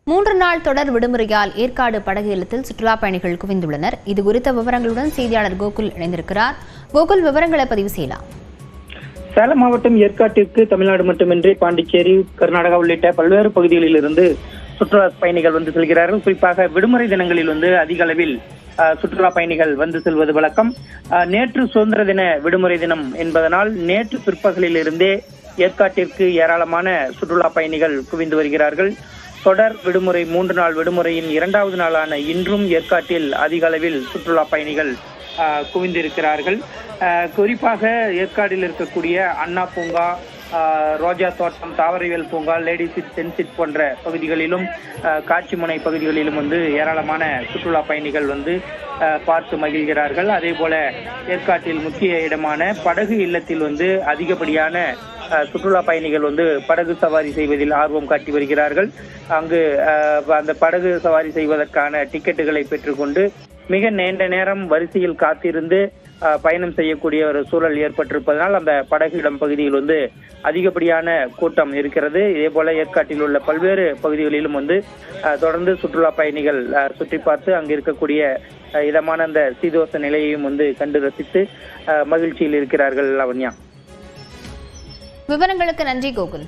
3 நாள் தொடர் விடுமுறையால் ஏற்காடு படகு இல்லத்தில் சுற்றுலா பயணிகள் குவிந்துள்ளனர். இது குறித்த விவரங்களுடன் செய்தியாளர் கோகுல் இணைந்திருக்கிறார். கோகுல், விவரங்களை பதிவு செய்யலாம். சேலம் மாவட்டம் ஏற்காட்டிற்கு தமிழ்நாடு மட்டுமின்றி பாண்டிச்சேரி, கர்நாடகா உள்ளிட்ட பல்வேறு பகுதிகளில் இருந்து சுற்றுலா பயணிகள் வந்து செல்கிறார்கள். குறிப்பாக விடுமுறை தினங்களில் அதிக அளவில் சுற்றுலா பயணிகள் வந்து செல்வது வழக்கம். நேற்று சுதந்திர தின விடுமுறை தினம் என்பதனால் நேற்று பிற்பகலில் இருந்தே ஏற்காட்டிற்கு ஏராளமான சுற்றுலா பயணிகள் குவிந்து வருகிறார்கள். தொடர் விடுமுறை 3 நாள் விடுமுறையின் 2வது நாளான இன்றும் ஏற்காட்டில் அதிக அளவில் சுற்றுலா பயணிகள் குவிந்திருக்கிறார்கள். குறிப்பாக ஏற்காடில் இருக்கக்கூடிய அண்ணா பூங்கா, ரோஜா தோட்டம், தாவரவியல் பூங்கா, லேடிஸ் சிட், சென்சிட் போன்ற பகுதிகளிலும் காட்சிமுனை பகுதிகளிலும் ஏராளமான சுற்றுலா பயணிகள் பார்த்து மகிழ்கிறார்கள். அதே போல ஏற்காட்டில் முக்கிய இடமான படகு இல்லத்தில் அதிகப்படியான சுற்றுலா பயணிகள் படகு சவாரி செய்வதில் ஆர்வம் காட்டி வருகிறார்கள். அங்கு அந்த படகு சவாரி செய்வதற்கான டிக்கெட்டுகளை பெற்றுக்கொண்டு மிக நீண்ட நேரம் வரிசையில் காத்திருந்து பயணம் செய்யக்கூடிய ஒரு சூழல் ஏற்பட்டிருப்பதனால் அந்த படகு இடம் பகுதியில் அதிகப்படியான கூட்டம் இருக்கிறது. இதே போல ஏற்காட்டில் உள்ள பல்வேறு பகுதிகளிலும் தொடர்ந்து சுற்றுலா பயணிகள் சுற்றி பார்த்து அங்கு இருக்கக்கூடிய இதமான அந்த சீதோஷ நிலையையும் கண்டு ரசித்து மகிழ்ச்சியில் இருக்கிறார்கள். லாவண்யா, விவரங்களுக்கு நன்றி கோகுல்.